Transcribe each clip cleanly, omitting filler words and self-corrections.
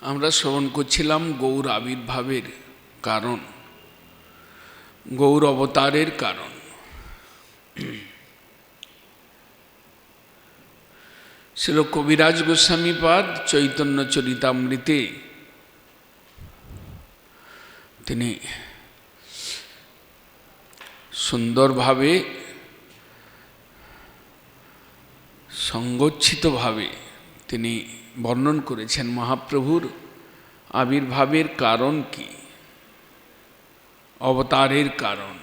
আমরা শ্রবণ করছিলাম গৌর আবির্ভাবের কারণ, গৌর অবতারের কারণ। শ্রীল কবিরাজ গোস্বামীপাদ চৈতন্য চরিতামৃতে তিনি সুন্দরভাবে সংগচ্ছিতভাবে তিনি বর্ণন করেছেন মহাপ্রভুর আবির্ভাবের কারণ কি, অবতারের কারণ,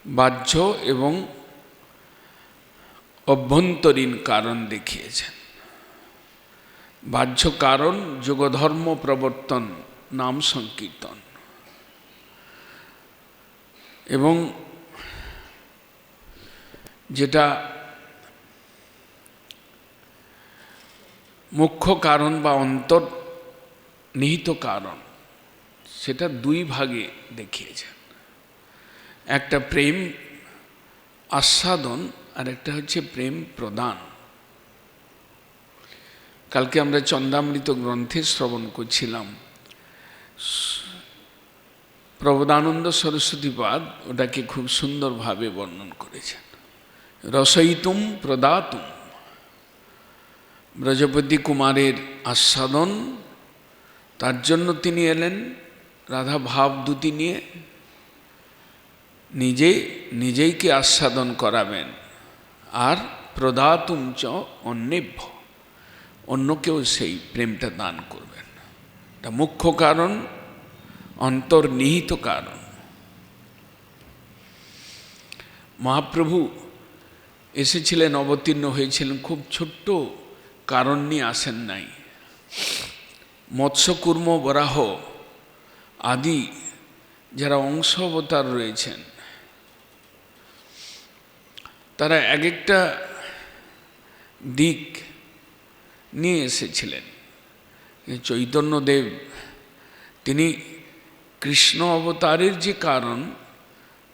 বাহ্য এবং অভ্যন্তরীণ কারণ দেখিয়েছেন। বাহ্য কারণ যোগধর্ম প্রবর্তন, নাম সংকীর্তন, এবং যেটা মুখ্য কারণ বা অন্তর্নিহিত কারণ, সেটা দুই ভাগে দেখিয়েছেন। একটা প্রেম আস্বাদন আর একটা হচ্ছে প্রেম প্রদান। কালকে আমরা চন্দামৃত গ্রন্থে শ্রবণ করছিলাম, প্রবোধানন্দ সরস্বতীপাদ ওটাকে খুব সুন্দরভাবে বর্ণন করেছেন। রসয়িতুম প্রদাতুম, ব্রজপতি কুমারের আস্বাদন, তার জন্য তিনি এলেন রাধা ভাব দুটি নিয়ে, নিজেইকে আস্বাদন করাবেন, আর প্রদাতুম চ অন্যেভ্য, অন্যকেও সেই প্রেমটা দান করবেন। এটা মুখ্য কারণ, অন্তর্নিহিত কারণ। মহাপ্রভু এসেছিলেন, অবতীর্ণ হয়েছিলেন, খুব ছোট্ট কারণ নিয়ে আসেন নাই। মৎস্যকুর্ম বরাহ আদি যারা অংশ অবতার রয়েছেন, তারা এক একটা দিক নিয়ে এসেছিলেন। চৈতন্যদেব তিনি কৃষ্ণ অবতারের যে কারণ,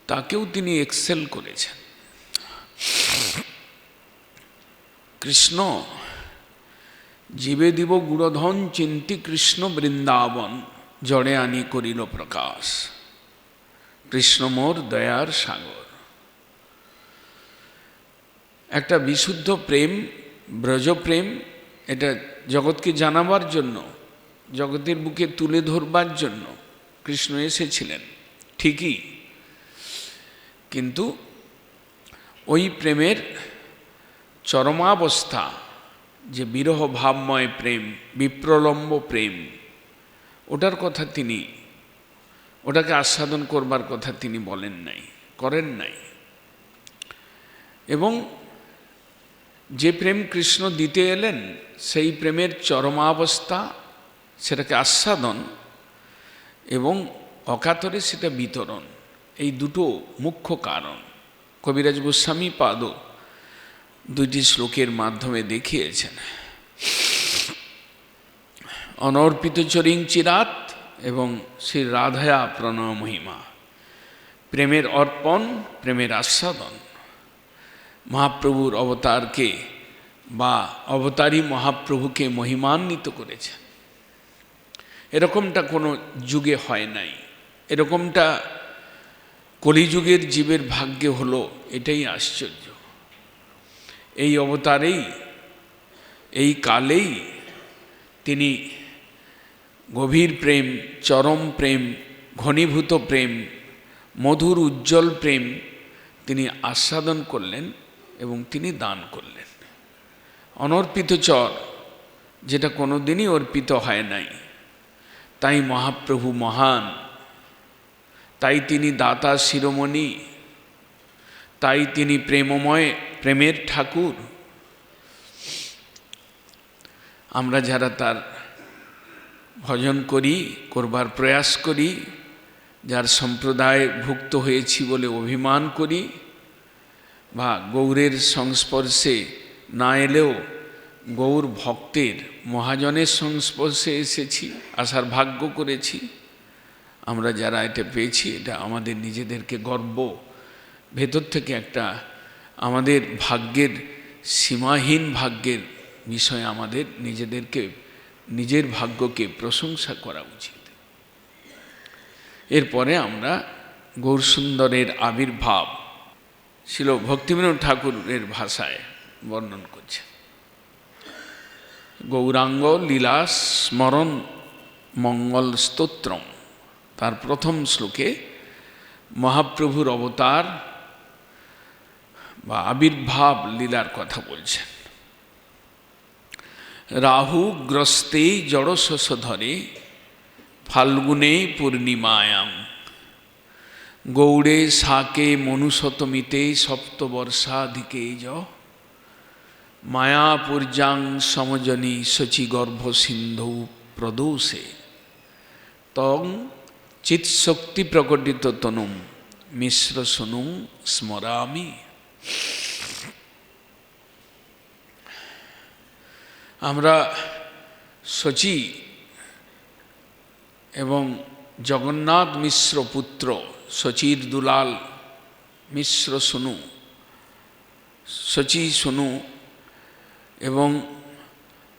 তাকেও তিনি এক্সেল করেছেন। কৃষ্ণ জীবে দিব গুড়ধন চিন্তি কৃষ্ণ বৃন্দাবন, জড়ে আনি করিল প্রকাশ, কৃষ্ণ মোর দয়ার সাগর। একটা বিশুদ্ধ প্রেম, ব্রজপ্রেম, এটা জগৎকে জানাবার জন্য, জগতের বুকে তুলে ধরবার জন্য কৃষ্ণ এসেছিলেন ঠিকই, কিন্তু ওই প্রেমের চরমাবস্থা, যে বিরহ ভাবময় প্রেম, বিপ্রলম্ব প্রেম, ওটার কথা তিনি, ওটাকে আস্বাদন করবার কথা তিনি বলেন নাই, করেন নাই। এবং যে প্রেম কৃষ্ণ দিতে এলেন, সেই প্রেমের চরমাবস্থা, সেটাকে আস্বাদন এবং অকাতরে সেটা বিতরণ, এই দুটো মুখ্য কারণ কবিরাজ গোস্বামী পাদও দুইটি শ্লোকের মাধ্যমে দেখিয়েছেন। অনর্পিত চরিং চিরাত এবং শ্রী রাধায়া প্রণয় মহিমা, প্রেমের অর্পণ, প্রেমের আস্বাদন। মহাপ্রভুর অবতারকে বা অবতারী মহাপ্রভুকে মহিমান্বিত করেছেন। এরকমটা কোনো যুগে হয় নাই, এরকমটা কলিযুগের জীবের ভাগ্যে হলো, এটাই আশ্চর্য। এই অবতারেই, এই কালেই তিনি গভীর প্রেম, চরম প্রেম, ঘনীভূত প্রেম, মধুর উজ্জ্বল প্রেম তিনি আস্বাদন করলেন এবং তিনি দান করলেন। অনর্পিত চর, যেটা কোনো দিনই অর্পিত হয় নাই, তাই মহাপ্রভু মহান, তাই তিনি দাতা শিরোমণি, তাই তিনি প্রেমময়, প্রেমের ঠাকুর। আমরা যারা তার ভজন করি, করবার প্রয়াস করি, যার সম্প্রদায় ভুক্ত হয়েছি বলে অভিমান করি, বা গৌরের সংস্পর্শে না এলেও গৌর ভক্তের মহাজনের সংস্পর্শে এসেছি, আসার ভাগ্য করেছি, আমরা যারা এটা পেয়েছি, এটা আমাদের নিজেদেরকে গর্ব ভেতর থেকে একটা আমাদের ভাগ্যের, সীমাহীন ভাগ্যের বিষয়ে আমাদের নিজেদেরকে, নিজের ভাগ্যকে প্রশংসা করা উচিত। এরপরে আমরা গৌরসুন্দরের আবির্ভাব ছিল ভক্তিবিনোদ ঠাকুরের ভাষায় বর্ণন করছে। গৌরাঙ্গ লীলা স্মরণ মঙ্গল স্তোত্রম, তার প্রথম শ্লোকে মহাপ্রভুর অবতার বা আবির্ভাব লীলার কথা বলছেন। রাহু গ্রস্তে জড়শোষ ধরে ফাল্গুনে পূর্ণিমায়াম, গৌড়ে শাকে মনুশতমিতে সপ্তবর্ষাধিকে য, মায়াপুর্যাং সমজনী শচীগর্ভ সিন্ধু প্রদোষে, তং চিৎশক্তি প্রকটিত তনুম মিশ্র সনুং স্মরামি। আমরা শচী এবং জগন্নাথ মিশ্র পুত্র শচীর দুলাল মিশ্র সনু, শচী সনু এবং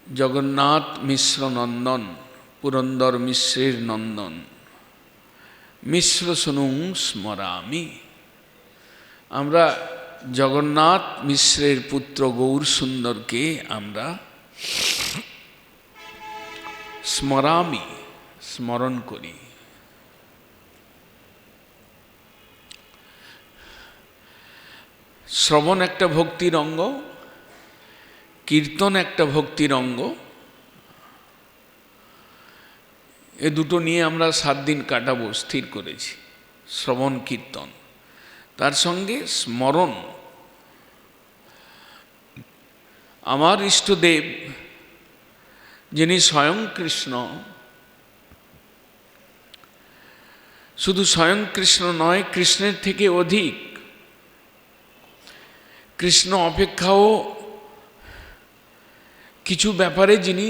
জগন্নাথ মিশ্র নন্দন, পুরন্দর মিশ্রের নন্দন, মিশ্র সনুং স্মরামি। আমরা জগন্নাথ মিশ্রের পুত্র গৌর সুন্দরকে আমরা স্মরামি, স্মরণ করি। শ্রবণ একটা ভক্তির অঙ্গ, কীর্তন একটা ভক্তির অঙ্গ। এ দুটো নিয়ে আমরা 7 দিন কাটাবো স্থির করেছি, শ্রবণ কীর্তন। তার সঙ্গে স্মরণ। আমার ইষ্টদেব যিনি স্বয়ং কৃষ্ণ, শুধু স্বয়ং কৃষ্ণ নয়, কৃষ্ণের থেকে অধিক, কৃষ্ণ অপেক্ষাও কিছু ব্যাপারে যিনি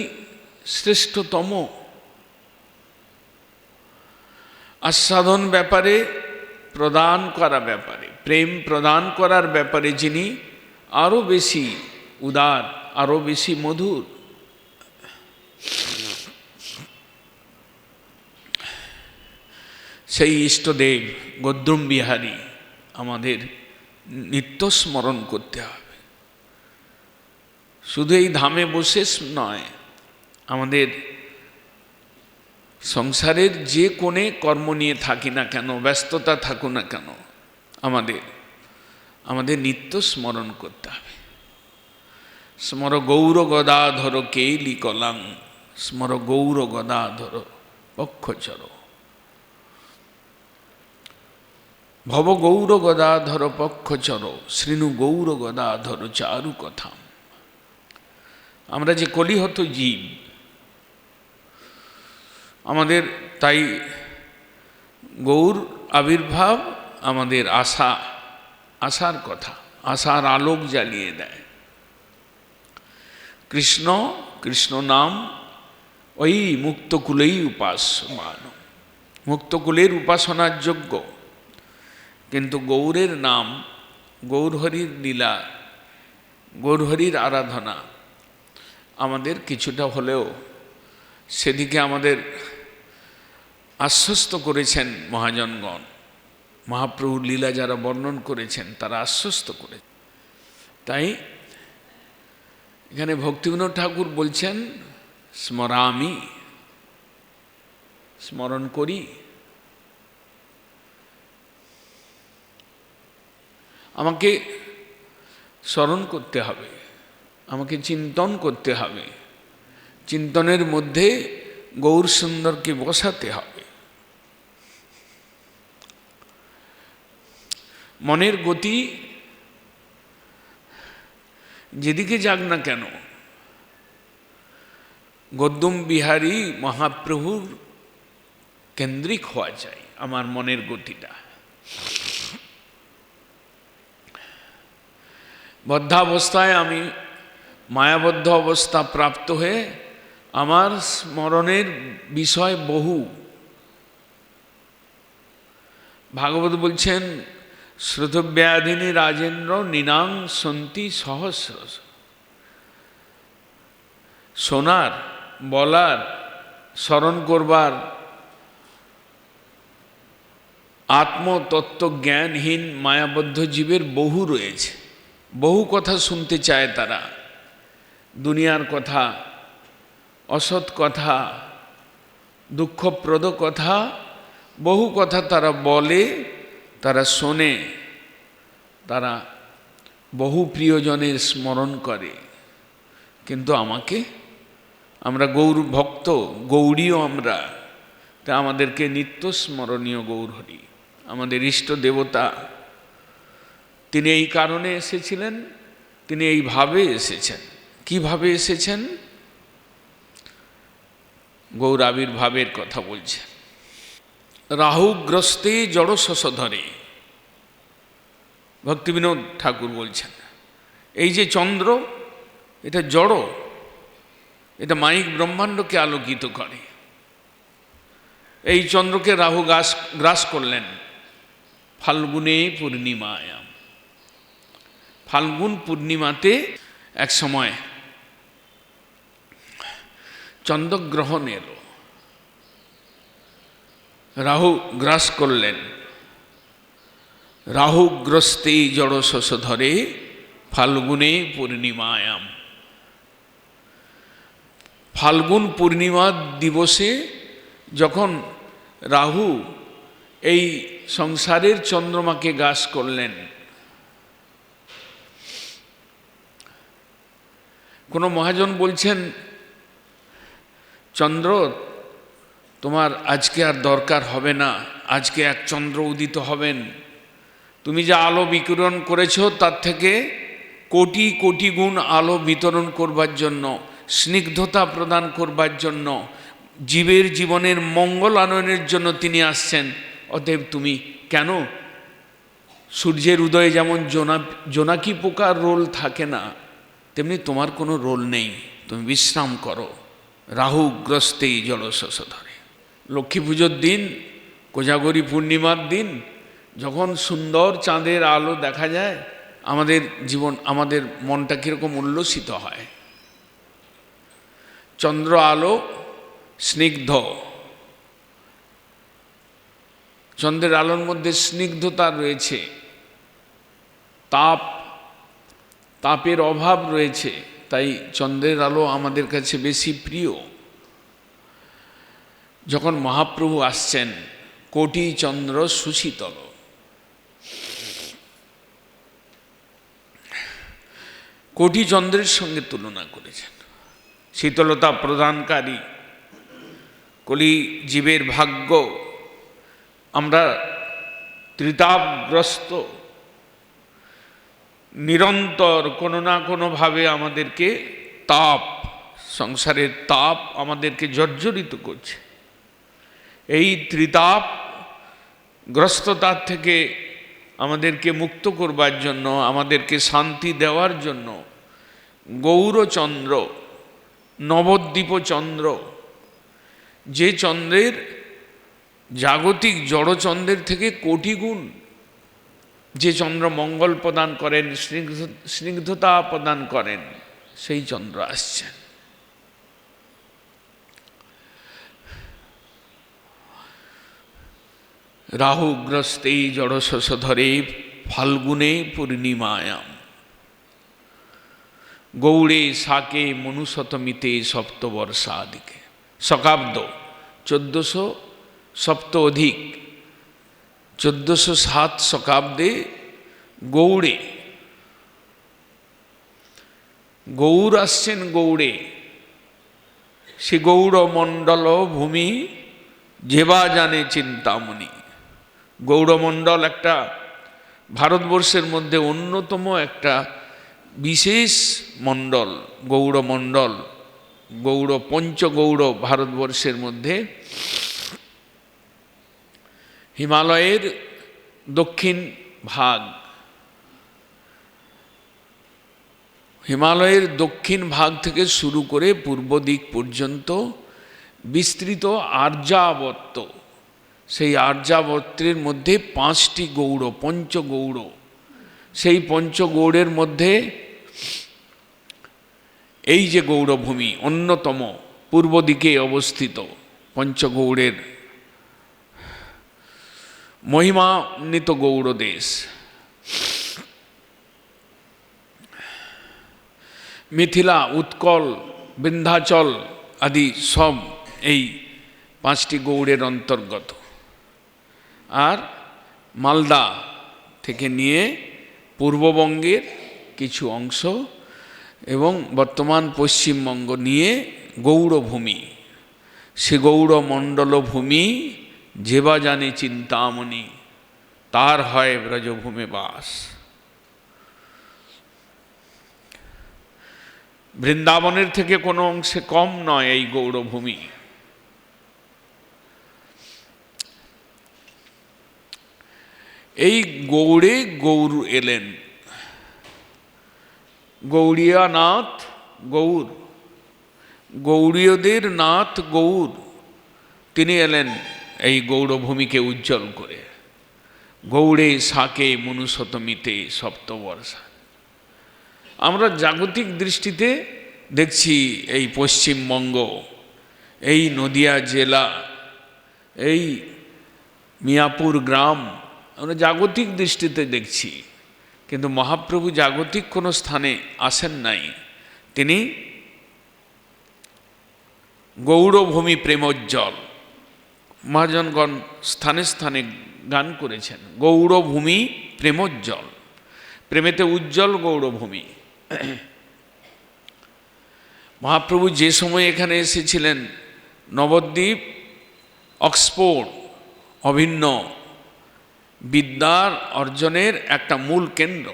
শ্রেষ্ঠতম, আস্বাদন ব্যাপারে, প্রদান করা ব্যাপারে, প্রেম প্রদান করার ব্যাপারে যিনি আরও বেশি উদার, আরও বেশি মধুর। সেই ইষ্টদেব গদ্রুম বিহারী আমাদের নিত্য স্মরণ করতে হবে। শুধু এই ধামে বসে নয়, আমাদের সংসারের যে কোণে কর্ম নিয়ে থাকি না কেন, ব্যস্ততা থাকুক না কেন, আমাদের নিত্য স্মরণ করতে হবে। স্মর গৌর গদাধর কেলি কলাং, স্মর গৌর গদাধর পক্ষচর, ভব গৌর গদাধর পক্ষচর, শ্রীণু গৌর গদাধর চারু কথা। আমরা যে কলিহত জীব, আমাদের তাই গৌর আবির্ভাব আমাদের আশার কথা, আশার আলোক জ্বালিয়ে দেয়। কৃষ্ণ নাম ওই মুক্তকুলেই উপাসমান, মুক্তকুলের উপাসনার যোগ্য। কিন্তু গৌরের নাম, গৌরহরির লীলা, গৌরহরির আরাধনা আমাদের কিছুটা হলেও সেদিকে আমাদের আশ্বস্ত করেছেন মহাজনগণ। মহাপ্রভুর লীলা যারা বর্ণন করেছেন তারা আশ্বস্ত করেছেন। তাই এখানে ভক্তিবিনোদ ঠাকুর বলছেন স্মরামি, স্মরণ করি। আমাকে স্মরণ করতে হবে, আমাকে চিন্তন করতে হবে, চিন্তনের মধ্যে গৌর সুন্দরকে বসাতে হবে। মনের গতি যেদিকে যাক না কেন, গদ্যম বিহারী মহাপ্রভুর কেন্দ্রিক হওয়া চাই আমার মনের গতিটা। বদ্ধাবস্থায় আমি মায়াবদ্ধ অবস্থা প্রাপ্ত হয়ে আমার স্মরণের বিষয় বহু। ভাগবত বলছেন শ্রুতব্যাধিনী রাজেন্দ্র নিনাং সন্তি সহস্র। শোনার, বলার, স্মরণ করবার আত্মতত্ত্ব জ্ঞানহীন মায়াবদ্ধ জীবের বহু রয়েছে। বহু কথা শুনতে চায় তারা, দুনিয়ার কথা, অসৎ কথা, দুঃখপ্রদ কথা, বহু কথা তারা বলে, তারা শোনে, তারা বহু প্রিয়জনের স্মরণ করে। কিন্তু আমরা গৌর ভক্ত, গৌরীও আমরা, তা আমাদেরকে নিত্য স্মরণীয় গৌরহরি আমাদের ইষ্ট দেবতা। তিনি এই কারণে এসেছিলেন, তিনি এইভাবে এসেছেন। কিভাবে এসেছেন? গৌর আবির্ভাবের কথা বলছেন। রাহুগ্রস্তে জড় শশধরে, ভক্তিবিনোদ ঠাকুর বলছেন, এই যে চন্দ্র, এটা জড়, এটা মাইক ব্রহ্মাণ্ডকে আলোকিত করে। এই চন্দ্রকে রাহু গ্রাস করলেন ফাল্গুনে পূর্ণিমায়াম। ফাল্গুন পূর্ণিমাতে এক সময় চন্দ্রগ্রহণ এলো, রাহু গ্রাস করলেন। রাহুগ্রস্তে জড় শশধরে ফাল্গুনে পূর্ণিমায়াম। ফাল্গুন পূর্ণিমা দিবসে যখন রাহু এই সংসারের চন্দ্রমাকে গ্রাস করলেন, কোনো মহাজন বলছেন, চন্দ্র তোমার আজকে আর দরকার হবে না, আজকে এক চন্দ্র উদিত হবেন, তুমি যা আলো বিকিরণ করেছ তার থেকে কোটি কোটি গুণ আলো বিতরণ করবার জন্য, স্নিগ্ধতা প্রদান করবার জন্য, জীবের জীবনের মঙ্গল আনয়নের জন্য তিনি আসছেন। অতএব তুমি কেন, সূর্যের উদয়ে যেমন জোনাকি পোকার রোল থাকে না, তেমনি তোমার কোনো রোল নেই, তুমি বিশ্রাম করো। রাহুগ্রস্তেই জড় শশধরে। লক্ষ্মী পুজোর দিন, কোজাগরী পূর্ণিমার দিন, যখন সুন্দর চাঁদের আলো দেখা যায়, আমাদের জীবন, আমাদের মনটা কীরকম উল্লসিত হয়। চন্দ্র আলো স্নিগ্ধ, চন্দ্রের আলোর মধ্যে স্নিগ্ধতা রয়েছে, তাপের অভাব রয়েছে, তাই চন্দ্রের আলো আমাদের কাছে বেশি প্রিয়। যখন মহাপ্রভু আসছেন, কোটি চন্দ্র সুশীতল, কোটি চন্দ্রের সঙ্গে তুলনা করেছেন। শীতলতা প্রদানকারী কলি জীবের ভাগ্য, আমরা ত্রিতাপগ্রস্ত, নিরন্তর কোনো না কোনোভাবে আমাদেরকে সংসারের তাপ আমাদেরকে জর্জরিত করছে। এই ত্রিতাপগ্রস্ততার থেকে আমাদেরকে মুক্ত করবার জন্য, আমাদেরকে শান্তি দেওয়ার জন্য গৌরচন্দ্র, নবদ্বীপ চন্দ্র, যে চন্দ্রের জাগতিক জড়চন্দ্রের থেকে কোটি গুণ, যে চন্দ্র মঙ্গল প্রদান করেন, স্নিগ্ধতা প্রদান করেন, সেই চন্দ্র আসছেন। রাহুগ্রস্তেই জড় শশধরে ফাল্গুনে পূর্ণিমায়াম। গৌড়ে সাকে মনুশতমিতে সপ্তবর্ষাদিকে। শকাব্দ 1407 অধিক 1407 শকাব্দে গৌড়ে, গৌর আসছেন গৌড়ে। সে গৌড়মণ্ডল ভূমি যেবা জানে চিন্তামণি। গৌড়মণ্ডল একটা ভারতবর্ষের মধ্যে অন্যতম একটা বিশেষ মণ্ডল, গৌড়মণ্ডল। পঞ্চগৌড় ভারতবর্ষের মধ্যে হিমালয়ের দক্ষিণ ভাগ, হিমালয়ের দক্ষিণ ভাগ থেকে শুরু করে পূর্ব দিক পর্যন্ত বিস্তৃত আর্যাবর্ত সেই আর্যাবর্তের মধ্যে 5টি গৌড়, পঞ্চগৌড়। সেই পঞ্চগৌড়ের মধ্যে এই যে গৌড়ভূমি অন্যতম পূর্ব দিকে অবস্থিত পঞ্চগৌড়ের মহিমান্বিত গৌড় দেশ। মিথিলা, উৎকল, বিন্ধ্যাচল আদি সব এই 5টি গৌড়ের অন্তর্গত। আর মালদা থেকে নিয়ে পূর্ববঙ্গের কিছু অংশ এবং বর্তমান পশ্চিমবঙ্গ নিয়ে গৌড়ভূমি। সে গৌড়মণ্ডল ভূমি যেবা জানে চিন্তামণি, তার হয় ব্রজভূমে বাস। বৃন্দাবনের থেকে কোনো অংশে কম নয় এই গৌড়ভূমি। এই গৌড়ে গৌর এলেন, গৌড়িয়া নাথ গৌর, গৌড়ীয়দের নাথ গৌর। তিনি এলেন এই গৌড়ভূমিকে উজ্জ্বল করে। গৌড়ে সাকে মনুষতমিতে সপ্তবর্ষা। আমরা জাগতিক দৃষ্টিতে দেখছি এই পশ্চিমবঙ্গ, এই নদিয়া জেলা, এই মিয়াপুর গ্রাম আমরা জাগতিক দৃষ্টিতে দেখছি, কিন্তু মহাপ্রভু জাগতিক কোনো স্থানে আসেন নাই। তিনি গৌড়ভূমি প্রেমোজ্জ্বল। মহাজনগণ স্থানে স্থানে গান করেছেন, গৌড়ভূমি প্রেমোজ্জ্বল, প্রেমেতে উজ্জ্বল গৌড়ভূমি। মহাপ্রভু যে সময় এখানে এসেছিলেন, নবদ্বীপ, অক্সফোর্ড অভিন্ন বিদ্যার অর্জনের একটা মূল কেন্দ্র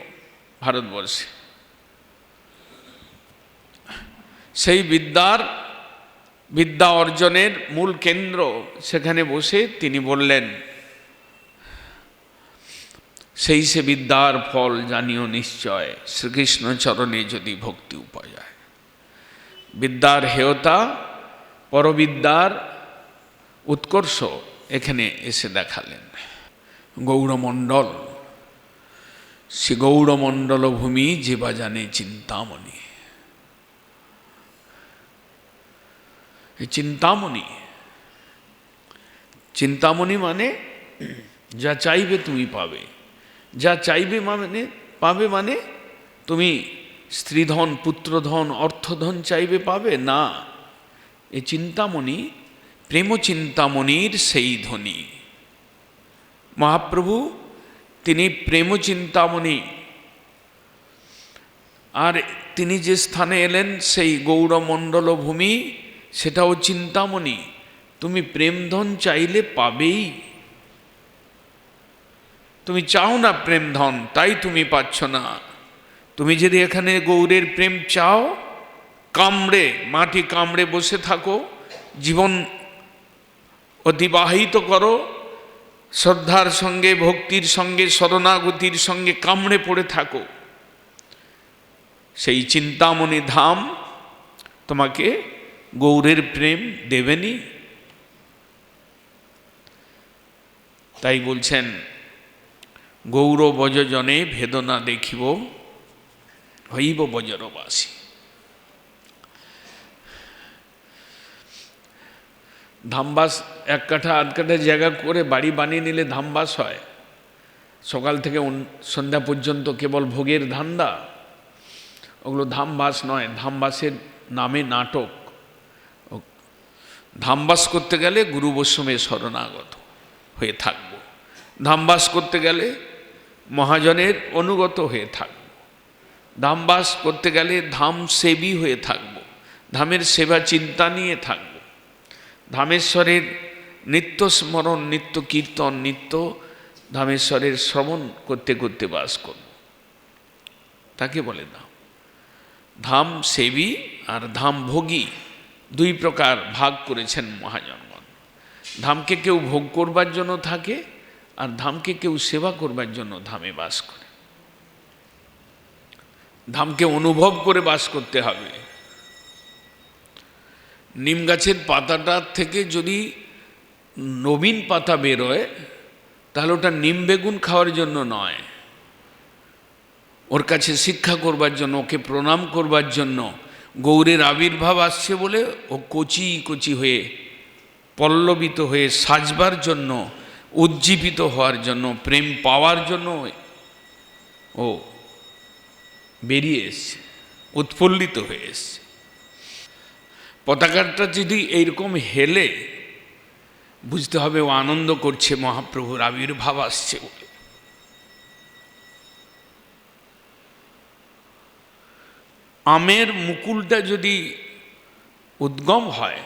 ভারতবর্ষে। সেই বিদ্যা অর্জনের মূল কেন্দ্র, সেখানে বসে তিনি বললেন, সেই সে বিদ্যার ফল জানিও নিশ্চয়, শ্রীকৃষ্ণ চরণে যদি ভক্তি উপজায়। বিদ্যার হেয়তা, পরবিদ্যার উৎকর্ষ এখানে এসে দেখালেন। গৌড়মণ্ডল, সে গৌড়মণ্ডল ভূমি যেবা জানে চিন্তামণি। চিন্তামণি, চিন্তামণি মানে যা চাইবে তুমি পাবে। যা চাইবে মানে পাবে, মানে তুমি স্ত্রীধন, পুত্রধন, অর্থধন চাইবে পাবে না। এই চিন্তামণি প্রেম চিন্তামণির সেই ধ্বনি। মহাপ্রভু তিনি প্রেম চিন্তামণি। আর তিনি যে স্থানে এলেন সেই গৌড়মণ্ডল ভূমি, সেটাও চিন্তামণি। তুমি প্রেমধন চাইলে পাবেই। তুমি চাও না প্রেমধন, তাই তুমি পাচ্ছ না। তুমি যদি এখানে গৌরের প্রেম চাও, কামড়ে মাটি কামড়ে বসে থাকো, জীবন অতিবাহিত করো, শ্রদ্ধার সঙ্গে, ভক্তির সঙ্গে, শরণাগতির সঙ্গে কামড়ে পড়ে থাকো, সেই চিন্তামণি ধাম তোমাকে গৌরের প্রেম দেবেনি। তাই বলছেন, গৌর বজজনে ভেদনা দেখিব, হইব বজরবাসী। ধামবাস 1 কাঠা 8 কাঠা জায়গা করে বাড়ি বানিয়ে নিলে ধামবাস হয়। সকাল থেকে সন্ধ্যা পর্যন্ত কেবল ভোগের ধান্দা, ওগুলো ধামবাস নয়। ধামবাসের নামে নাটক। ধামবাস করতে গেলে গুরু বৈষ্ণবে শরণাগত হয়ে থাকবো। ধামবাস করতে গেলে মহাজনের অনুগত হয়ে থাকব। ধামবাস করতে গেলে ধাম সেবী হয়ে থাকব। ধামের সেবা চিন্তা নিয়ে থাকব। ধামেশ্বরের নিত্য স্মরণ, নিত্য কীর্তন, নিত্য ধামেশ্বরের শ্রবণ করতে করতে বাস করব। তাকে বলে ধাম। ধাম সেবী আর ধাম ভোগী, 2 প্রকার ভাগ করেছেন মহাজনগণ। ধামকে কেউ ভোগ করবার জন্য থাকে, আর ধামকে কেউ সেবা করবার জন্য ধামে বাস করে। ধামকে অনুভব করে বাস করতে হবে। নিম গাছের পাতাটার থেকে যদি নবীন পাতা বেরোয়, তাহলে ওটা নিম বেগুন খাওয়ার জন্য নয়, ওর কাছে শিক্ষা করবার জন্য, ওকে প্রণাম করবার জন্য। গৌরের আবির্ভাব আসছে বলে ও কচি কচি হয়ে, পল্লবিত হয়ে সাজবার জন্য, উজ্জীবিত হওয়ার জন্য, প্রেম পাওয়ার জন্য ও বেরিয়ে এসছে, উৎফুল্লিত হয়ে এসছে। পতাকাটা যদি এইরকম হেলে, বুঝতে হবে ও আনন্দ করছে মহাপ্রভুর আবির্ভাব আসছে বলে। আমের মুকুলটা যদি উদ্গম হয়,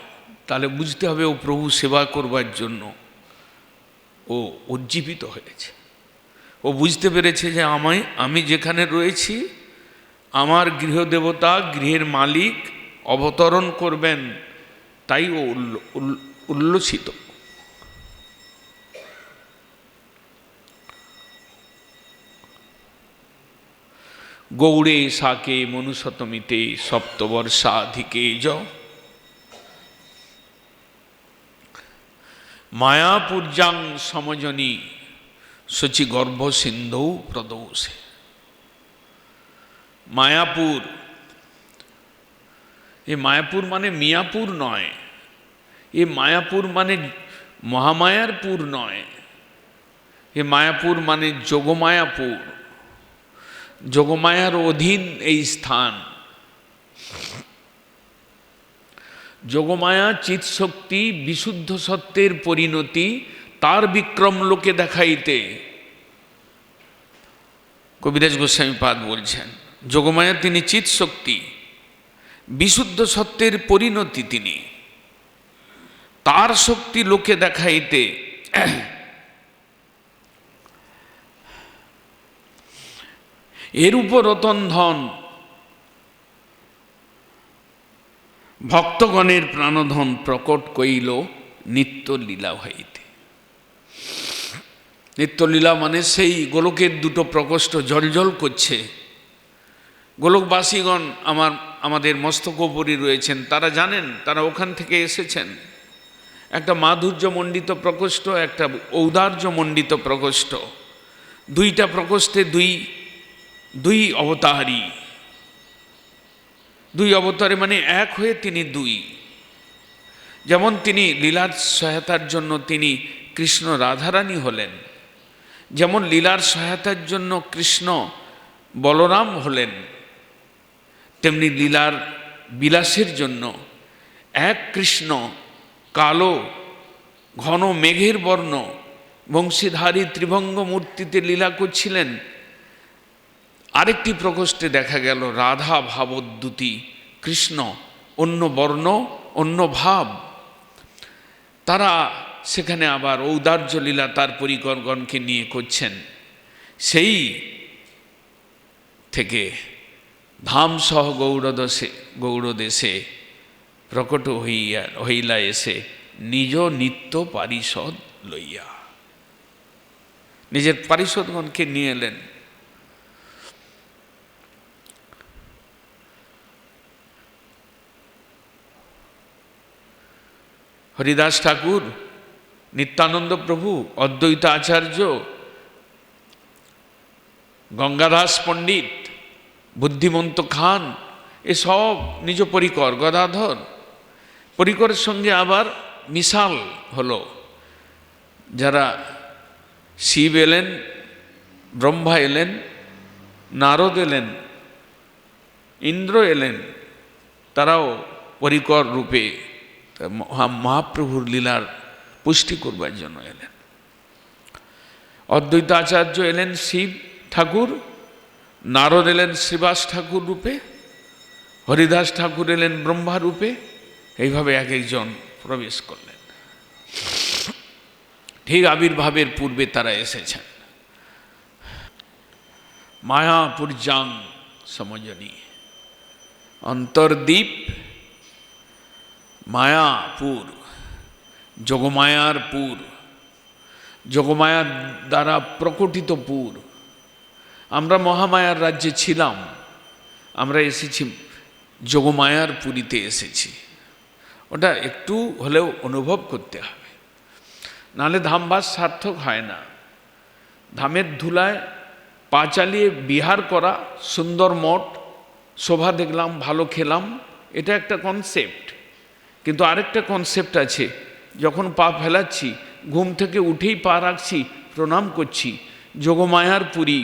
তাহলে বুঝতে হবে ও প্রভু সেবা করবার জন্য ও উজ্জীবিত হয়েছে। ও বুঝতে পেরেছে যে আমি যেখানে রয়েছি, আমার গৃহদেবতা, গৃহের মালিক অবতরণ করবেন, তাই ও উল্লসিত। গৌড়ে সাকে মনুশতমিতে সপ্তবর্ষাধিকে য মায়াপূর্যাং সমজনী শচী গর্ভ সিন্ধৌ প্রদৌষে। মায়াপুর, এ মায়াপুর মানে মিয়াপুর নয়, এ মায়াপুর মানে মহামায়ার পুর নয়, এ মায়াপুর মানে যোগমায়াপুর। যোগমায়ার অধীন এই স্থান। যোগমায়া চিৎশক্তি, বিশুদ্ধ সত্যের পরিণতি, তার বিক্রম লোকে দেখাইতে। কবিরাজ গোস্বামী পাদ বলছেন, যোগমায়া তিনি চিৎশক্তি, বিশুদ্ধ সত্যের পরিণতি তিনি, তার শক্তি লোকে দেখাইতে এর উপর রতন ধন, ভক্তগণের প্রাণধন প্রকট কইল নিত্য লীলা হইতে। নিত্যলীলা মানে সেই গোলকের দুটো প্রকোষ্ঠ জ্বলজ্বল করছে। গোলকবাসীগণ আমাদের মস্তকোপরি রয়েছেন, তারা জানেন, তারা ওখান থেকে এসেছেন। একটা মাধুর্যমণ্ডিত প্রকোষ্ঠ, একটা ঔদার্যমণ্ডিত প্রকোষ্ঠ। দুইটা প্রকোষ্ঠে দুই অবতারী, দুই অবতারে মানে এক হয়ে তিনি দুই। যেমন তিনি লীলার সহায়তার জন্য তিনি কৃষ্ণ রাধারানী হলেন, যেমন লীলার সহায়তার জন্য কৃষ্ণ বলরাম হলেন, তেমনি লীলার বিলাসের জন্য এক কৃষ্ণ কালো ঘন মেঘের বর্ণ বংশীধারী ত্রিভঙ্গ মূর্তিতে লীলা করছিলেন। আরেকটি প্রকোষ্ঠে দেখা গেল রাধা ভাবোদ্যুতি, কৃষ্ণ অন্য বর্ণ অন্য ভাব। তারা সেখানে আবার ঔদার্য লীলা তার পরিকরগণকে নিয়ে করছেন। সেই থেকে ধামসহ গৌড়দেশে প্রকট হইলা এসে নিজ নিত্য পারিষদ লইয়া, নিজের পারিষদগণকে নিয়ে এলেন। হরিদাস ঠাকুর, নিত্যানন্দ প্রভু, অদ্বৈত আচার্য, গঙ্গাদাস পণ্ডিত, বুদ্ধিমন্ত খান, এসব নিজ পরিকর, গদাধর পরিকরের সঙ্গে আবার মিশাল হলো। যারা শিব এলেন, ব্রহ্মা এলেন, নারদ এলেন, ইন্দ্র এলেন, তারাও পরিকর রূপে মহাপ্রভুর লীলার পুষ্টি করবার জন্য এলেন। অদ্বৈত আচার্য এলেন শিব ঠাকুর, নারদ এলেন শ্রীবাস ঠাকুর রূপে, হরিদাস ঠাকুর এলেন ব্রহ্মা রূপে। এইভাবে এক একজন প্রবেশ করলেন। ঠিক আবির্ভাবের পূর্বে তারা এসেছেন। মায়াপুর্যাং সমজনী, অন্তর্দ্বীপ মায়াপুর, যোগমায়ার পুর, যোগমায়ার দ্বারা প্রকটিত পুর। আমরা মহামায়ার রাজ্যে ছিলাম, আমরা এসেছি যোগমায়ার পুরীতে এসেছি। ওটা একটু হলেও অনুভব করতে হবে। নাহলে ধামবাস সার্থক হয় না। ধামের ধুলায় পা চালিয়ে বিহার করা, সুন্দর মঠ, শোভা দেখলাম, ভালো খেলাম, এটা একটা কনসেপ্ট। কিন্তু আরেকটা কনসেপ্ট আছে, যখন পা ফেলাচ্ছি, ঘুম থেকে উঠেই পা রাখছি, প্রণাম করছি, যোগমায়ার পুরী,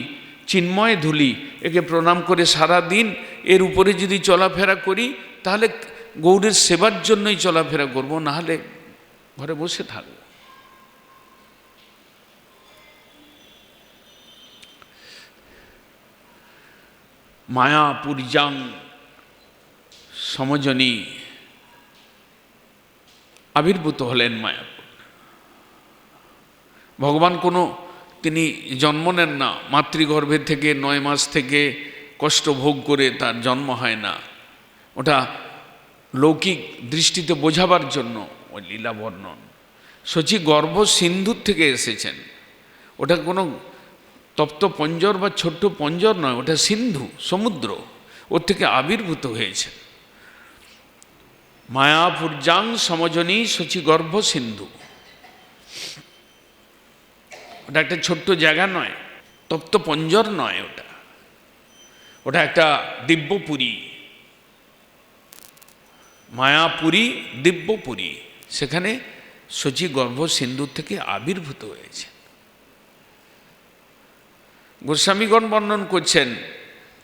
চিন্ময় ধুলি, একে প্রণাম করে সারা দিন এর উপরে যদি চলাফেরা করি, তাহলে গৌরের সেবার জন্যই চলাফেরা করব, নাহলে ঘরে বসে থাকব। মায়াপুরজাং সমজনী আবির্ভূত হলেন মায়াপুর। ভগবান তিনি জন্ম নেন না, মাতৃগর্ভে থেকে 9 মাস থেকে কষ্ট ভোগ করে তার জন্ম হয় না। ওটা লৌকিক দৃষ্টিতে বোঝাবার জন্য ওই লীলা বর্ণন। শচী গর্ভ সিন্ধুর থেকে এসেছেন, ওটা কোনো তপ্ত পঞ্জর বা ছোট্ট পঞ্জর নয়, ওটা সিন্ধু, সমুদ্র, ওর থেকে আবির্ভূত হয়েছে। মায়াপুরজাং সমজনী শচী গর্ভ সিন্ধু, ওটা একটা ছোট্ট জায়গা নয়, তপ্ত পঞ্জর নয়, ওটা একটা দিব্যপুরী, মায়াপুরী দিব্যপুরী। সেখানে শচী গর্ভ সিন্ধুর থেকে আবির্ভূত হয়েছে। গোস্বামীগণ বর্ণন করছেন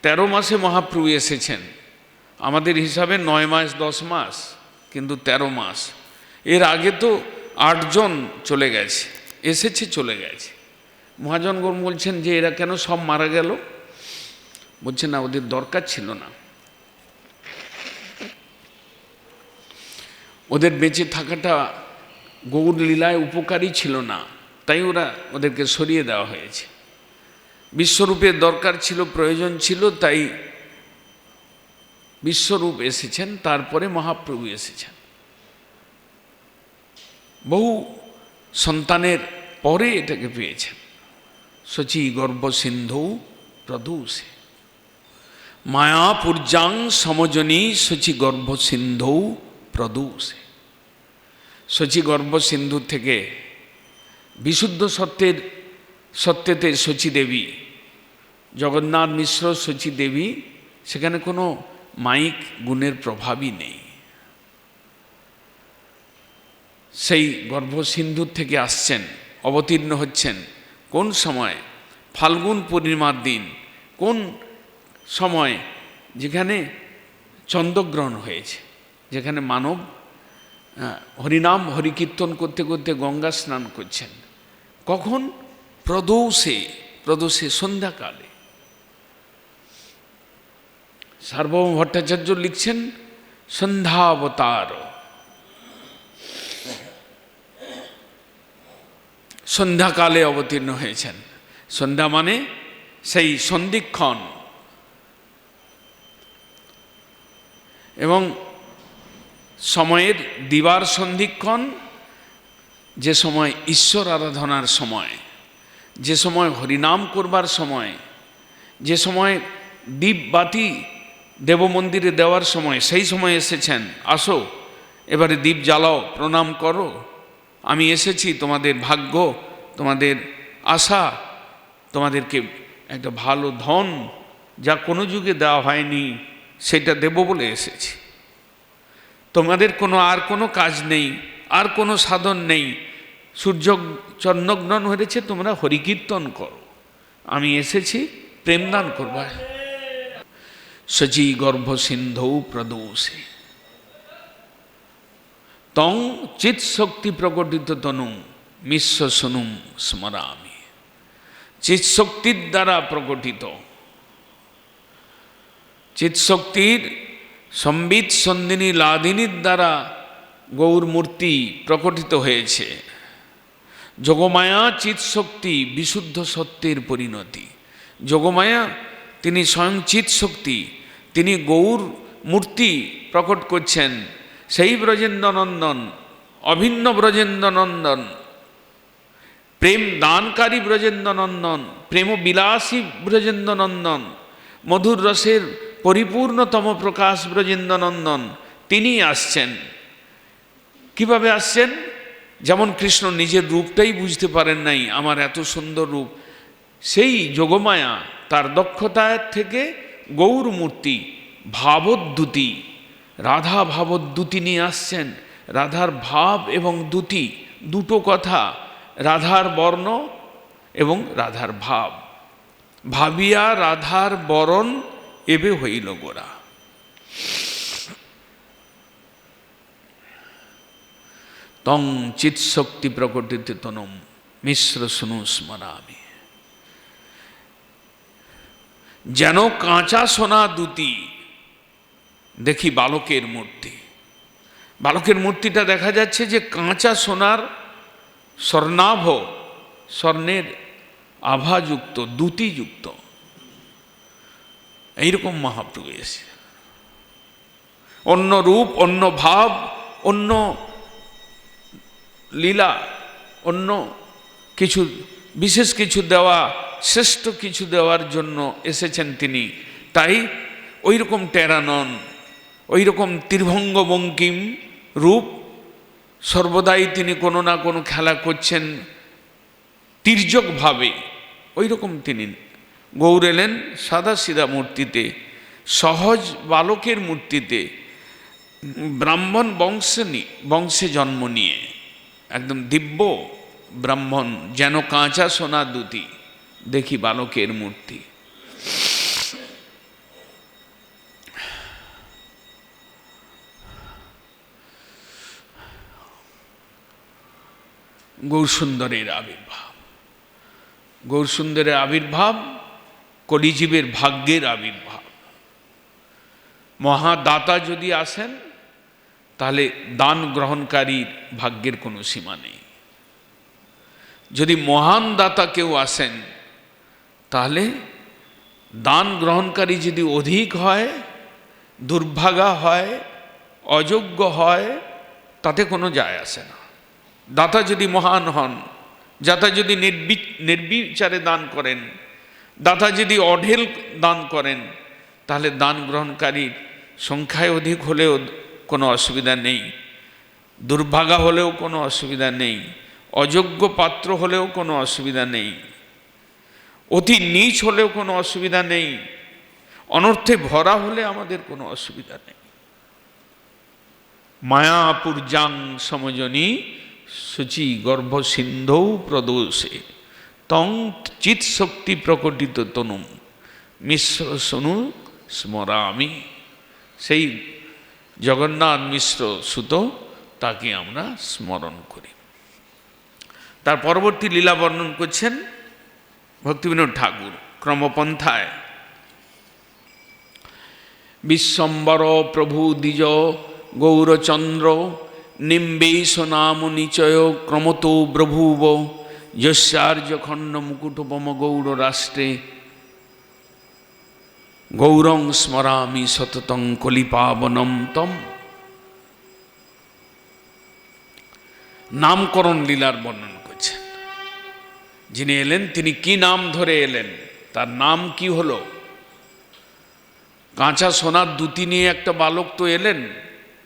13 মাসে মহাপ্রভু এসেছেন। আমাদের হিসাবে 9 মাস 10 মাস, কিন্তু 13 মাস। এর আগে তো 8 জন চলে গেছে, এসেছে চলে গেছে। মহাজনগণ বলছেন যে এরা কেন সব মারা গেল? বলছেন না, ওদের দরকার ছিল না, ওদের বেঁচে থাকাটা গৌর লীলায় উপকারী ছিল না, তাই ওদেরকে সরিয়ে দেওয়া হয়েছে। বিশ্বরূপের দরকার ছিল, প্রয়োজন ছিল, তাই বিশ্বরূপ এসেছেন, তারপরে মহাপ্রভু এসেছেন। বহু সন্তানের পরে এটাকে পেয়েছেন। শচী গর্ভ সিন্ধু প্রদূষে মায়াপুরজাং সমজনী শচী গর্ভ সিন্ধু প্রদূষে। শচী গর্ভ সিন্ধু থেকে বিশুদ্ধ সত্যেতে শচী দেবী, জগন্নাথ মিশ্র শচী দেবী, সেখানে কোনো মাইক গুণের প্রভাবই নেই। সেই গর্ভসিন্ধুর থেকে আসছেন, অবতীর্ণ হচ্ছেন কোন সময়? ফাল্গুন পূর্ণিমার দিন। কোন সময়? যেখানে চন্দ্রগ্রহণ হয়েছে, যেখানে মানব হরিনাম হরিকীর্তন করতে করতে গঙ্গা স্নান করছেন। কখন? প্রদোষে সন্ধ্যাকালে। সার্বভৌম ভট্টাচার্য লিখছেন সন্ধ্যাবতার, সন্ধ্যাকালে অবতীর্ণ হয়েছেন। সন্ধ্যা মানে সেই সন্ধিক্ষণ, এবং সময়ের দিবার সন্ধিক্ষণ, যে সময় ঈশ্বর আরাধনার সময়, যে সময় হরিনাম করবার সময়, যে সময় দীপবাতি দেবমন্দিরে দেওয়ার সময়, সেই সময় এসেছেন। আসো এবারে দীপ জ্বালাও, প্রণাম করো, আমি এসেছি, তোমাদের ভাগ্য, তোমাদের আশা, তোমাদেরকে একটা ভালো ধন যা কোনো যুগে দেওয়া হয়নি সেটা দেব বলে এসেছি। তোমাদের আর কোনো কাজ নেই, আর কোনো সাধন নেই, সূর্য চন্দ্রগ্রহণ হয়েছে, তোমরা হরিকীর্তন করো, আমি এসেছি প্রেমদান করবার। শচী গর্ভ সিন্ধৌ প্রদোষে তং চিৎ শক্তি প্রকটিত তনু মিশ্র সনুম স্মরামি। চিৎশক্তির দ্বারা প্রকটিত, চিৎশক্তির সম্বিত সন্দিনী লাদিনীর দ্বারা গৌর মূর্তি প্রকটিত হয়েছে। যোগমায়া চিৎশক্তি বিশুদ্ধ সত্যের পরিণতি। যোগমায়া তিনি স্বয়ং চিৎশক্তি, তিনি গৌর মূর্তি প্রকট করছেন। সেই ব্রজেন্দ্রনন্দন, অভিন্ন ব্রজেন্দ্রনন্দন, প্রেম দানকারী ব্রজেন্দ্রনন্দন, প্রেম বিলাসী ব্রজেন্দ্রনন্দন, মধুর রসের পরিপূর্ণতম প্রকাশ ব্রজেন্দ্রনন্দন, তিনি আসছেন। কিভাবে আসছেন? যেমন কৃষ্ণ নিজের রূপটাই বুঝতে পারেন নাই, আমার এত সুন্দর রূপ, সেই যোগমায়া তার দক্ষতার থেকে গৌর মূর্তি ভাবোদ্যুতি, রাধা ভাবোদ্যুতি নিয়ে আসছেন। রাধার ভাব এবং দ্যুতি দুটো কথা, রাধার বর্ণ এবং রাধার ভাব। ভাবিয়া রাধার বরণ এবে হইল গোরা। তং চিৎশক্তি প্রকটিত তনুম মিশ্র শুনু স্মরামি। যেন কাঁচা সোনা দুতি দেখি বালকের মূর্তি। বালকের মূর্তিটা দেখা যাচ্ছে যে কাঁচা সোনার স্বর্ণাভ, স্বর্ণের আভাযুক্ত, দ্যুতিযুক্ত, এইরকম মহাপ্রভু এসে অন্য রূপ, অন্য ভাব, অন্য লীলা, অন্য কিছু বিশেষ কিছু দেওয়া, শ্রেষ্ঠ কিছু দেওয়ার জন্য এসেছেন তিনি। তাই ওই রকম টেরা নন, ওই রকম তীর্ভঙ্গ বঙ্কিম রূপ, সর্বদাই তিনি কোনো না কোনো খেলা করছেন তির্যকভাবে, ওই রকম তিনি গৌর এলেন সাদা সিধা মূর্তিতে, সহজ বালকের মূর্তিতে, ব্রাহ্মণ বংশে জন্ম নিয়ে, একদম দিব্য ব্রাহ্মণ, যেন কাঁচা সোনা দুতি দেখি বালকের মূর্তি। গৌরসুন্দরের আবির্ভাব, গৌরসুন্দরের আবির্ভাব কলিজীবের ভাগ্যের আবির্ভাব। মহাদাতা যদি আসেন তাহলে দান গ্রহণকারীর ভাগ্যের কোনো সীমা নেই। যদি মহান দাতা কেউ আসেন তাহলে দান গ্রহণকারী যদি অধিক হয়, দুর্ভাগা হয়, অযোগ্য হয়, তাতে কোনো যায় আসে না। দাতা যদি মহান হন, দাতা যদি নির্বিচারে দান করেন, দাতা যদি অঢেল দান করেন, তাহলে দান গ্রহণকারীর সংখ্যায় অধিক হলেও কোনো অসুবিধা নেই, দুর্ভাগা হলেও কোনো অসুবিধা নেই, অযোগ্য পাত্র হলেও কোনো অসুবিধা নেই, অতি নীচ হলেও কোনো অসুবিধা নেই, অনর্থে ভরা হলে আমাদের কোনো অসুবিধা নেই। মায়াপুর জাং সমজনী শুচি গর্ভ সিন্ধৌ প্রদোষে তং চিৎ শক্তি প্রকটিত তনুম মিশ্র শুনু স্মরামি। সেই জগন্নাথ মিশ্র সুত, তাকে আমরা স্মরণ করি। তার পরবর্তী লীলা বর্ণন করছেন ভক্তিবিনোদ ঠাকুর ক্রমপন্থায়। বিশ্বম্বর প্রভু দ্বিজ গৌরচন্দ্র নিম্বেশ নাম নিচয় ক্রমতো ব্রভুব যস্যার্য খণ্ড মুকুটপম গৌর রাষ্ট্রে গৌরং স্মরামি সততং কলিপাবনম তম। নামকরণ লীলার বর্ণন করছেন। যিনি এলেন তিনি কি নাম ধরে এলেন, তার নাম কি হলো? কাঁচা সোনার দ্যুতি নিয়ে একটা বালক তো এলেন,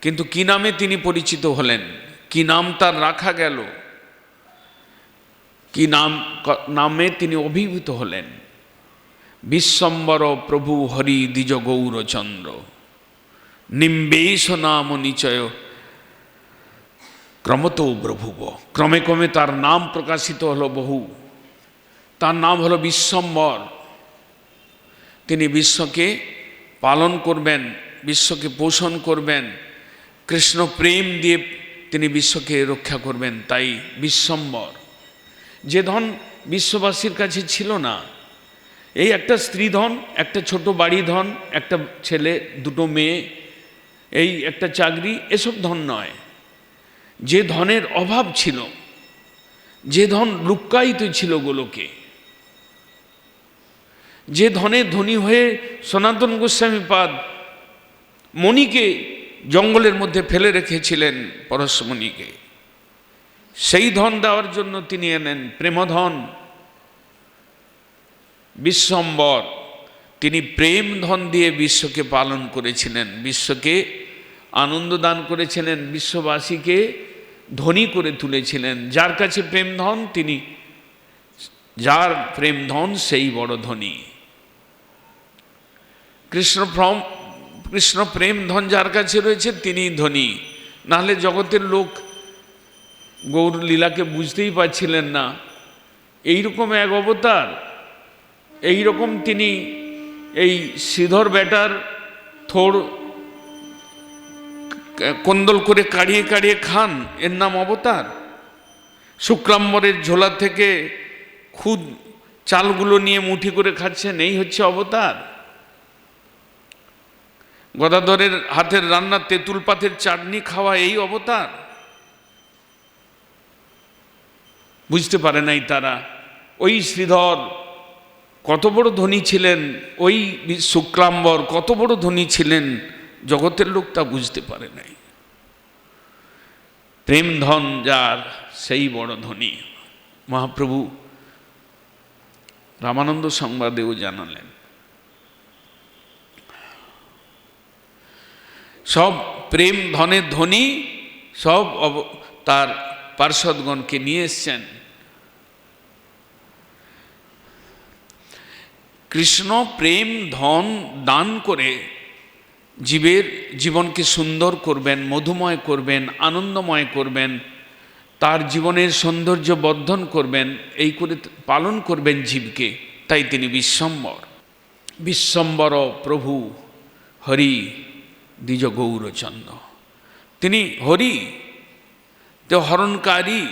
কিন্তু কি নামে তিনি পরিচিত হলেন, কি নাম তার রাখা গেল, কি নামে তিনি অভিভূত হলেন? বিশ্বম্বর প্রভু হরি দ্বিজ গৌরচন্দ্র নিম্বেশ নাম নিচয় ক্রমত প্রভুব। ক্রমে ক্রমে তার নাম প্রকাশিত হলো বহু। তার নাম হলো বিশ্বম্বর। তিনি বিশ্বকে পালন করবেন, বিশ্বকে পোষণ করবেন, কৃষ্ণ প্রেম দিয়ে তিনি বিশ্বকে রক্ষা করবেন। তাই বিশ্বম্বর। যে ধন বিশ্ববাসীর কাছে ছিল না, এই একটা স্ত্রী ধন, একটা ছোট বাড়ি ধন, একটা ছেলে, দুটো মেয়ে, এই একটা চাকরি, এসব ধন নয়। যে ধনের অভাব ছিল, যে ধন লুক্কায়িত ছিল গোলকে, যে ধনে ধনী হয়ে সনাতন গোস্বামী পাদ মণিকে জঙ্গলের মধ্যে ফেলে রেখেছিলেন, পরশমণিকে, সেই ধন দেওয়ার জন্য তিনি এলেন। প্রেমধন বিশ্বম্বর, তিনি প্রেম ধন দিয়ে বিশ্বকে পালন করেছিলেন, বিশ্বকে আনন্দ দান করেছিলেন, বিশ্ববাসীকে ধনী করে তুলেছিলেন। যার কাছে প্রেম ধন তিনি, যার প্রেম ধন সেই বড় ধনী। কৃষ্ণ প্রেম ধন যার কাছে রয়েছে তিনি ধনী, নাহলে জগতের লোক গৌর লীলাকে বুঝতেই পারছিলেন না। এইরকম এক অবতার, এইরকম তিনি এই শ্রীধর বেটার থোড় কোন্দল করে কাড়িয়ে কাড়িয়ে খান, এর নাম অবতার? শুক্রাম্বরের ঝোলা থেকে খুদ চালগুলো নিয়ে মুঠি করে খাচ্ছেন, এই হচ্ছে অবতার? গদাধরের হাতের রান্না তেঁতুল পাতের চাটনি খাওয়া এই অবতার? বুঝতে পারে নাই তারা। ওই শ্রীধর কত বড় ধনী ছিলেন, ওই শুক্লাম্বর কত বড় ধনী ছিলেন, জগতের লোক তা বুঝতে পারে নাই। প্রেম ধন যার সেই বড় ধনী। মহাপ্রভু রামানন্দ সংবাদেও জানালেন। সব প্রেম ধনের ধনী সব তার পার্ষদগণকে নিয়ে এসছেন। কৃষ্ণ প্রেম ধন দান করে জীবনকে সুন্দর করবেন, মধুময় করবেন, আনন্দময় করবেন, তার জীবনের সৌন্দর্য বর্ধন করবেন, এই করে পালন করবেন জীবকে। তাই তিনি বিশ্বম্বর। বিশ্বম্বর প্রভু হরি দ্বিজ গৌরচন্দ্র। তিনি হরি, তো হরণকারী।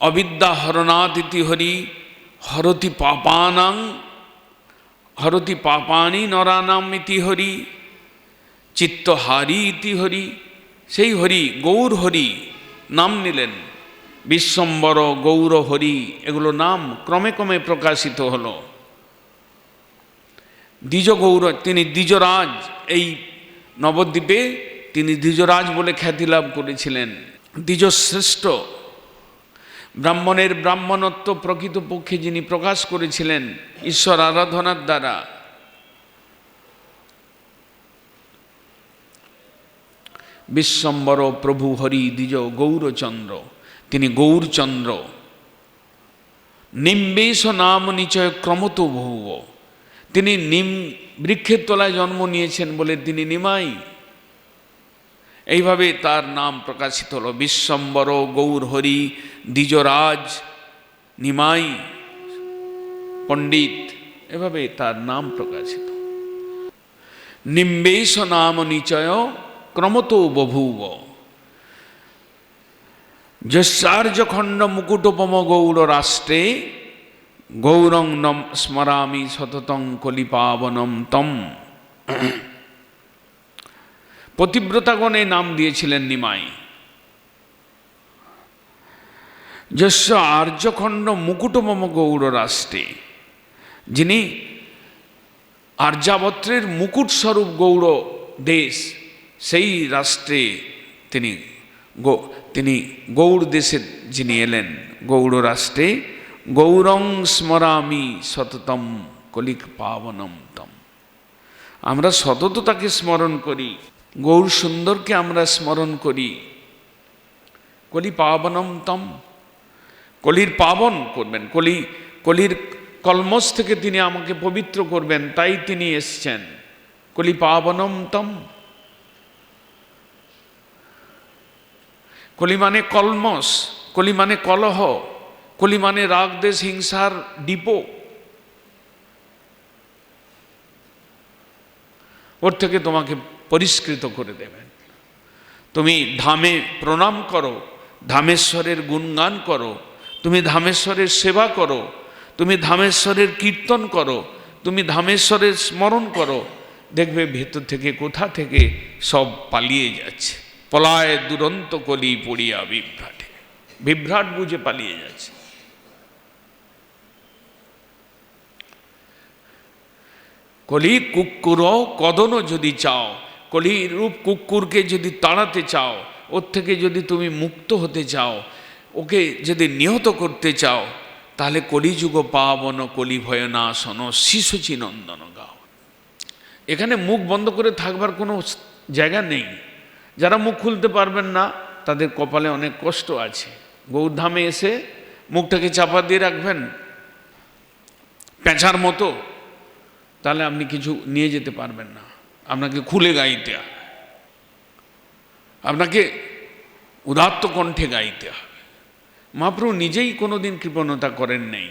অবিদ্যা হরণাদিতি হরি হরতি পাপানাং হরতি পাপানি নরানাম ইতি হরি চিত্তহারি ইতি হরি। সেই হরি, গৌর হরি নাম নিলেন। বিশ্বম্বর, গৌর হরি, এগুলো নাম ক্রমে ক্রমে প্রকাশিত হলো। দ্বিজ গৌর, তিনি দ্বিজরাজ। এই নবদ্বীপে তিনি দ্বিজরাজ বলে খ্যাতি লাভ করেছিলেন। দ্বিজশ্রেষ্ঠ, ব্রাহ্মণের ব্রাহ্মণত্ব প্রকৃতপক্ষে যিনি প্রকাশ করেছিলেন ঈশ্বর আরাধনার দ্বারা। বিশ্বম্বর প্রভু হরি দ্বিজ গৌরচন্দ্র, তিনি গৌরচন্দ্র। নিম্বেশ নাম নিচয় ক্রমত ভুব, তিনি নিম বৃক্ষের তলায় জন্ম নিয়েছেন বলে তিনি নিমাই। এইভাবে তার নাম প্রকাশিত হল। বিশ্বম্বর, গৌর হরি, দ্বিজরাজ, নিমাই, পণ্ডিত, এভাবে তার নাম প্রকাশিত। নিম্বেশ নাম নিচয় ক্রমত বভূব, যস্যার্যখণ্ড মুকুটোপম গৌর রাষ্ট্রে গৌরং নম স্মরামি সততং কলিপাবনম তম। পতিব্রতাগণে নাম দিয়েছিলেন নিমাই। যস্য আর্যখণ্ড মুকুটমম গৌর রাষ্ট্রে, যিনি আর্যাবত্রের মুকুট স্বরূপ গৌর দেশ, সেই রাষ্ট্রে তিনি গৌর দেশে যিনি এলেন, গৌর রাষ্ট্রে গৌরং স্মরামি সততম কলিক পাবনম তম। আমরা সতত তাকে স্মরণ করি, গৌর সুন্দরকে আমরা স্মরণ করি। কলি পাবনম তম, কলির পাবন করবেন, কলির কলমস থেকে তিনি আমাকে পবিত্র করবেন, তাই তিনি এসছেন। কলি পাবনম তম। কলি মানে কলমস, কলি মানে কলহ, কলি মানে রাগ দেশ হিংসার ডিপো। ওর থেকে তোমাকে পরিষ্কৃত করে দেবেন। তুমি ধামে প্রণাম করো, ধামেশ্বরের গুণগান করো, তুমি ধামেশ্বরের সেবা করো, তুমি ধামেশ্বরের কীর্তন করো, তুমি ধামেশ্বরের স্মরণ করো, দেখবে ভেতর থেকে কোথা থেকে সব পালিয়ে যাচ্ছে। পলায় দুরন্ত কলি পড়িয়া বিভ্রাটে, বিভ্রাট বুঝে পালিয়ে যাচ্ছে। কলি কুকুর কদন যদি চাও, কলি রূপ কুকুরকে যদি তাড়াতে চাও, ওর থেকে যদি তুমি মুক্ত হতে চাও, ওকে যদি নিহত করতে চাও, তাহলে কলিযুগ পাবন কলি ভয় না শোন শিশুচি নন্দন গাও। এখানে মুখ বন্ধ করে থাকবার কোনো জায়গা নেই। যারা মুখ খুলতে পারবেন না তাদের কপালে অনেক কষ্ট আছে। গৌরধামে এসে মুখটাকে চাপা দিয়ে রাখবেন পেঁচার মতো, তাহলে আপনি কিছু নিয়ে যেতে পারবেন না। আপনাকে খুলে গাইতে হবে, আপনাকে উদাত্ত কণ্ঠে গাইতে হবে। মহাপ্রভু নিজেই কোনোদিন কৃপণতা করেন নাই।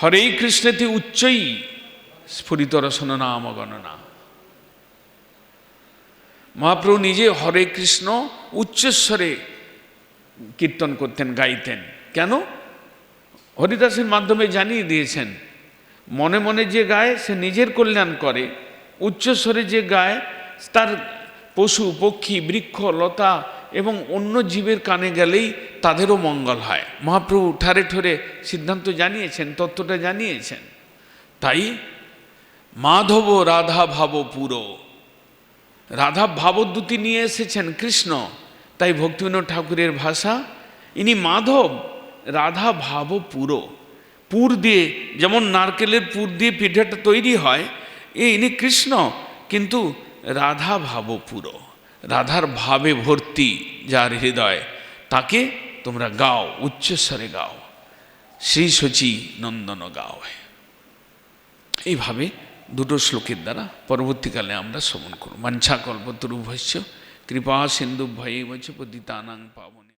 হরেই কৃষ্ণেতি উচ্চই স্ফুরিত রসন নাম গণনা। মহাপ্রভু নিজে হরে কৃষ্ণ উচ্চস্বরে কীর্তন করতেন, গাইতেন। কেন? হরিদাসের মাধ্যমে জানিয়ে দিয়েছেন, মনে মনে যে গায় সে নিজের কল্যাণ করে, উচ্চস্বরে যে গায় তার পশু পক্ষী বৃক্ষ লতা এবং অন্য জীবের কানে গেলেই তাদেরও মঙ্গল হয়। মহাপ্রভু ঠারে ঠোরে সিদ্ধান্ত জানিয়েছেন, তত্ত্বটা জানিয়েছেন। তাই মাধব রাধা ভাব পুরো, রাধা ভাবদ্যুতি নিয়ে এসেছেন কৃষ্ণ। তাই ভক্তিবিনোদ ঠাকুরের ভাষা, ইনি মাধব, রাধা ভাব পুরো। পুর দিয়ে, যেমন নারকেলের পুর দিয়ে পিঠাটা তৈরি হয়, ইনি কৃষ্ণ, কিন্তু রাধা ভাব পুরো, রাধার ভাবে ভর্তি যার হৃদয়, তাকে তোমরা গাও, উচ্চস্বরে গাও, শ্রী শচী নন্দন গাও। এইভাবে দুটো শ্লোকের দ্বারা পরবর্তীকালে আমরা শ্রবণ করব। বাঞ্ছা কল্পতরুভ্যশ্চ কৃপা সিন্ধুভ্যৈব চ পতিতানাং পাবনে।